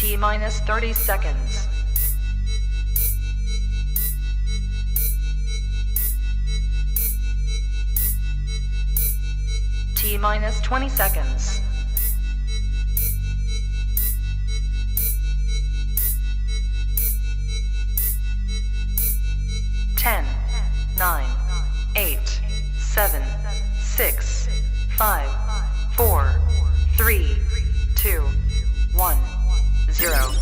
T minus 30 seconds. T minus 20 seconds. Ten, 9, 8, 7, 6, 5, 4, 3, 2, 1, 0.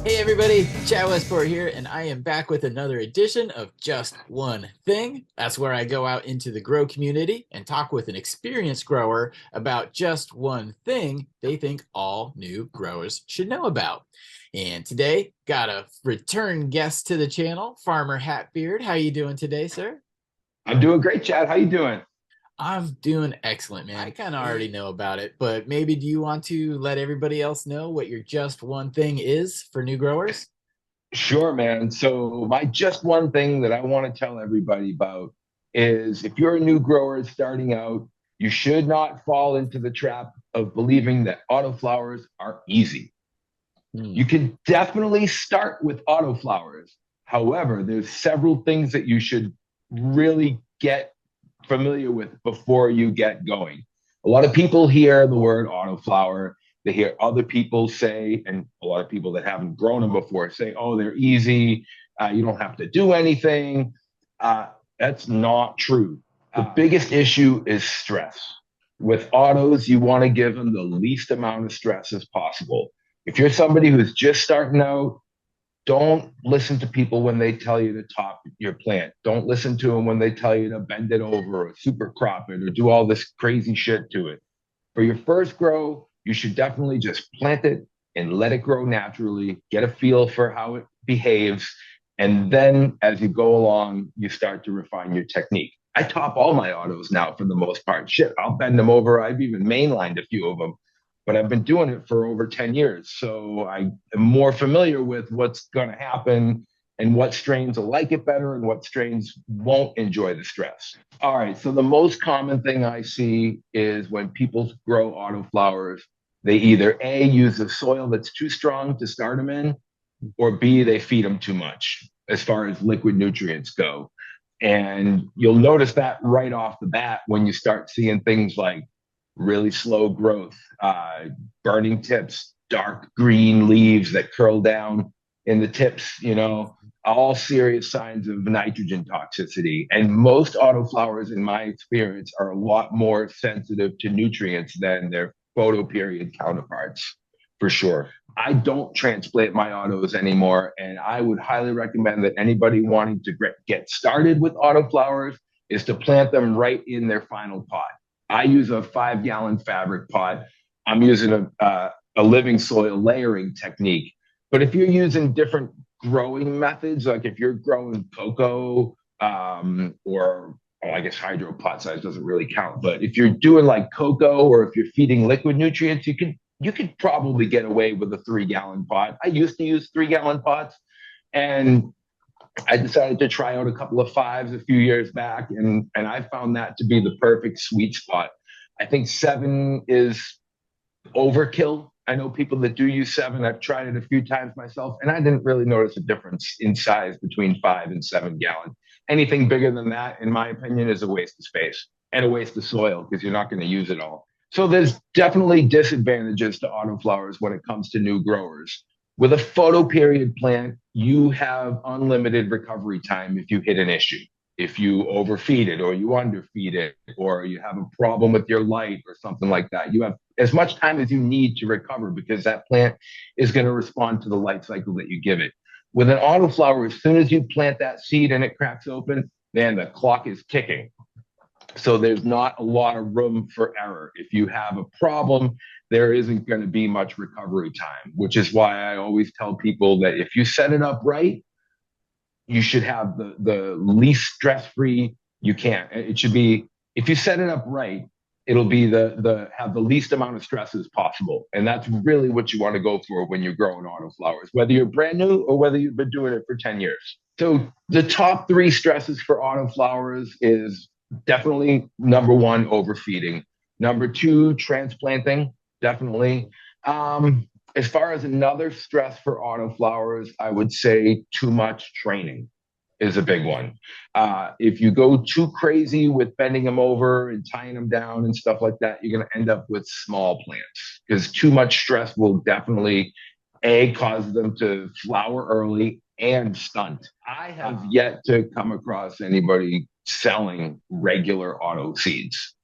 Hey everybody, Chad Westport here, and I am back with another edition of Just One Thing. That's where I go out into the grow community and talk with an experienced grower about just one thing they think all new growers should know about. And today, got a return guest to the channel, Farmer HatBeard. How you doing today, sir? I'm doing great, Chad. How you doing? I'm doing excellent, man. I kind of already know about it, but maybe do you want to let everybody else know what your just one thing is for new growers? Sure, man. So my just one thing that I want to tell everybody about is if you're a new grower starting out, you should not fall into the trap of believing that autoflowers are easy. You can definitely start with autoflowers. However, there's several things that you should really get familiar with before you get going. A lot of people hear the word autoflower. They hear other people say, and a lot of people that haven't grown them before say, oh, they're easy. You don't have to do anything. That's not true. The biggest issue is stress. With autos, you want to give them the least amount of stress as possible. If you're somebody who's just starting out, don't listen to people when they tell you to top your plant. Don't listen to them when they tell you to bend it over or super crop it or do all this crazy shit to it. For your first grow, you should definitely just plant it and let it grow naturally, get a feel for how it behaves. And then as you go along, you start to refine your technique. I top all my autos now for the most part. Shit, I'll bend them over. I've even mainlined a few of them. But I've been doing it for over 10 years. So I am more familiar with what's going to happen and what strains will like it better and what strains won't enjoy the stress. All right, so the most common thing I see is when people grow autoflowers, they either A, use a soil that's too strong to start them in, or B, they feed them too much as far as liquid nutrients go. And you'll notice that right off the bat when you start seeing things like really slow growth, burning tips, dark green leaves that curl down in the tips, all serious signs of nitrogen toxicity. And most autoflowers, in my experience, are a lot more sensitive to nutrients than their photoperiod counterparts, for sure. I don't transplant my autos anymore, and I would highly recommend that anybody wanting to get started with autoflowers is to plant them right in their final pot. I use a 5-gallon fabric pot. I'm using a living soil layering technique. But if you're using different growing methods, like if you're growing cocoa I guess hydro pot size doesn't really count. But if you're doing like cocoa or if you're feeding liquid nutrients, you could probably get away with a 3-gallon pot. I used to use 3-gallon pots, and I decided to try out a couple of 5s a few years back, and I found that to be the perfect sweet spot. I think 7 is overkill. I know people that do use 7. I've tried it a few times myself, and I didn't really notice a difference in size between 5 and 7 gallon. Anything bigger than that, in my opinion, is a waste of space and a waste of soil because you're not going to use it all. So there's definitely disadvantages to autoflowers when it comes to new growers. With a photoperiod plant, you have unlimited recovery time if you hit an issue. If you overfeed it or you underfeed it or you have a problem with your light or something like that, you have as much time as you need to recover because that plant is going to respond to the light cycle that you give it. With an autoflower, as soon as you plant that seed and it cracks open, man, the clock is ticking. So there's not a lot of room for error. If you have a problem, there isn't going to be much recovery time, which is why I always tell people that if you set it up right, you should have the least stress free you can. It should be, if you set it up right, it'll be the have the least amount of stress as possible. And that's really what you want to go for when you're growing autoflowers, whether you're brand new or whether you've been doing it for 10 years. So the top three stresses for autoflowers is definitely number one, overfeeding. Number two, transplanting, definitely. As far as another stress for autoflowers, I would say too much training is a big one. If you go too crazy with bending them over and tying them down and stuff like that, you're going to end up with small plants because too much stress will definitely cause them to flower early and stunt. I have yet to come across anybody selling regular auto seeds.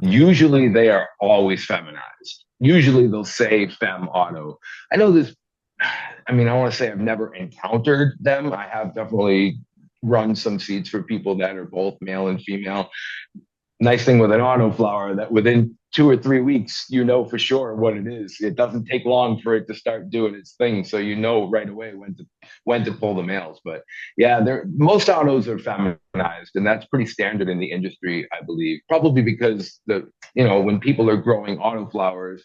Usually they are always feminized. Usually they'll say fem auto. I know this, I mean, I want to say I've never encountered them. I have definitely run some seeds for people that are both male and female. Nice thing with an autoflower that within 2 or 3 weeks, you know for sure what it is. It doesn't take long for it to start doing its thing, so you know right away when to pull the males. But yeah, most autos are feminized, and that's pretty standard in the industry, I believe. Probably because when people are growing autoflowers,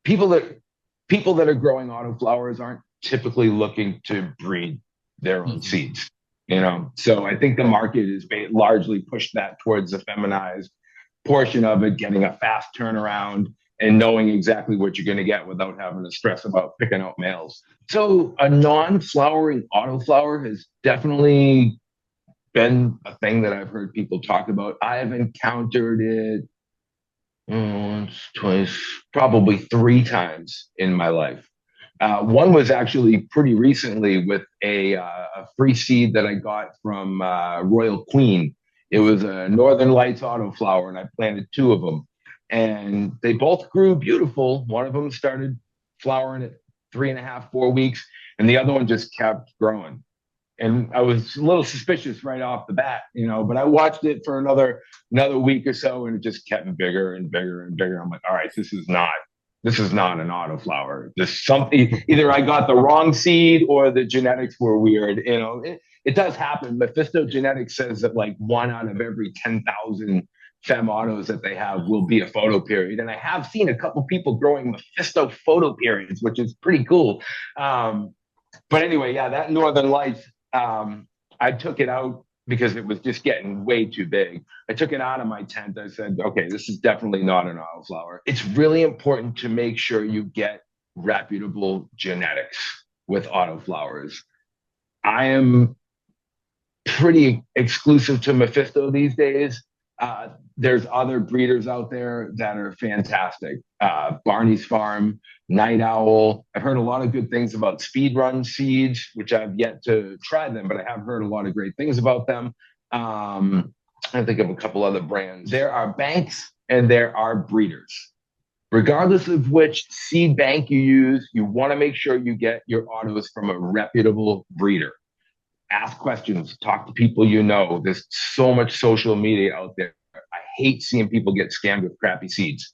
people that are growing autoflowers aren't typically looking to breed their own seeds. So I think the market is largely pushed that towards the feminized portion of it, getting a fast turnaround and knowing exactly what you're going to get without having to stress about picking out males. So a non-flowering autoflower has definitely been a thing that I've heard people talk about. I've encountered it once, twice, probably 3 times in my life. One was actually pretty recently with a free seed that I got from Royal Queen. It was a Northern Lights autoflower, and I planted 2 of them. And they both grew beautiful. One of them started flowering at 3.5, 4 weeks, and the other one just kept growing. And I was a little suspicious right off the bat, but I watched it for another week or so, and it just kept bigger and bigger and bigger. I'm like, all right, this is not an autoflower. This something, either I got the wrong seed or the genetics were weird. It does happen. Mephisto Genetics says that like 1 out of every 10,000 fem autos that they have will be a photoperiod. And I have seen a couple people growing Mephisto photoperiods, which is pretty cool. But anyway, yeah, that Northern Lights, I took it out because it was just getting way too big. I took it out of my tent. I said, okay, this is definitely not an autoflower. It's really important to make sure you get reputable genetics with autoflowers. I am pretty exclusive to Mephisto these days. There's other breeders out there that are fantastic. Barney's Farm, Night Owl. I've heard a lot of good things about Speed Run seeds, which I've yet to try them, but I have heard a lot of great things about them. I think of a couple other brands. There are banks and there are breeders. Regardless of which seed bank you use, you want to make sure you get your autos from a reputable breeder. Ask questions, talk to people you know. There's so much social media out there. I hate seeing people get scammed with crappy seeds.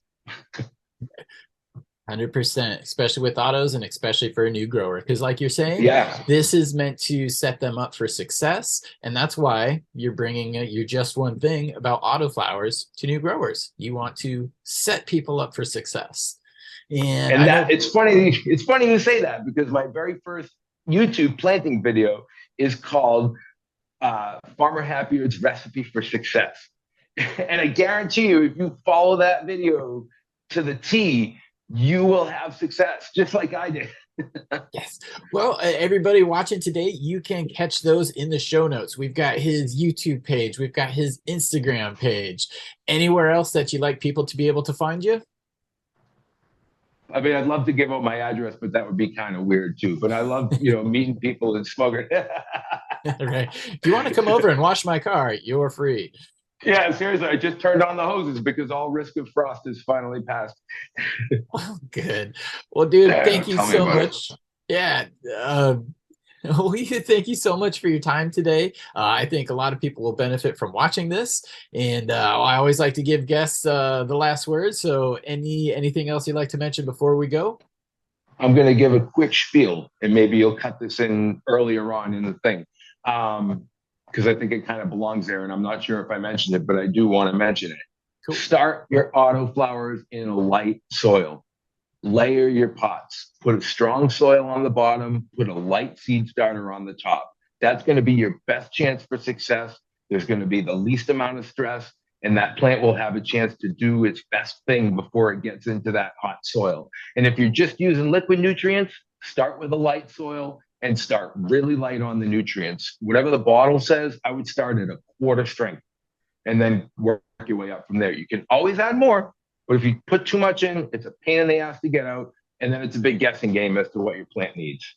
100%, especially with autos and especially for a new grower. Because like you're saying, this is meant to set them up for success. And that's why you're bringing your just one thing about autoflowers to new growers. You want to set people up for success. And it's funny you say that, because my very first YouTube planting video is called Farmer HatBeard's Recipe for Success. And I guarantee you, if you follow that video to the T, you will have success, just like I did. Yes. Well, everybody watching today, you can catch those in the show notes. We've got his YouTube page. We've got his Instagram page. Anywhere else that you'd like people to be able to find you? I mean, I'd love to give out my address, but that would be kind of weird too. But I love, meeting people and smoking. Right. If you want to come over and wash my car, you're free. Yeah, seriously, I just turned on the hoses because all risk of frost is finally passed. Oh, good. Well, dude, thank you so much. Yeah. Thank you so much for your time today. I think a lot of people will benefit from watching this, and I always like to give guests the last word. So, anything else you'd like to mention before we go? I'm going to give a quick spiel, and maybe you'll cut this in earlier on in the thing, because I think it kind of belongs there. And I'm not sure if I mentioned it, but I do want to mention it. Cool. Start your autoflowers in a light soil. Layer your pots. Put a strong soil on the bottom. Put a light seed starter on the top. That's going to be your best chance for success. There's going to be the least amount of stress, and that plant will have a chance to do its best thing before it gets into that hot soil. And if you're just using liquid nutrients, start with a light soil and start really light on the nutrients. Whatever the bottle says, I would start at a quarter strength and then work your way up from there. You can always add more, but if you put too much in, it's a pain in the ass to get out, and then it's a big guessing game as to what your plant needs.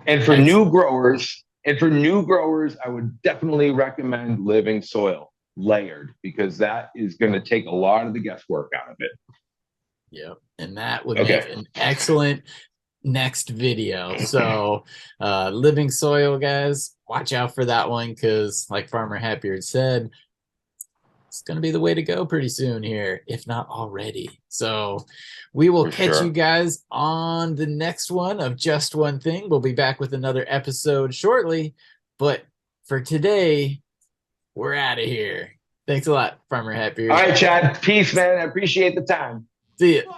And for new growers, I would definitely recommend living soil, layered, because that is going to take a lot of the guesswork out of it. Yep, and that would make an excellent next video. So living soil, guys, watch out for that one, because like Farmer HatBeard said, it's going to be the way to go pretty soon here, if not already. So we will catch you guys on the next one of Just One Thing. We'll be back with another episode shortly, but for today, we're out of here. Thanks a lot, Farmer HatBeard. All right, Chad. Peace, man. I appreciate the time. See ya.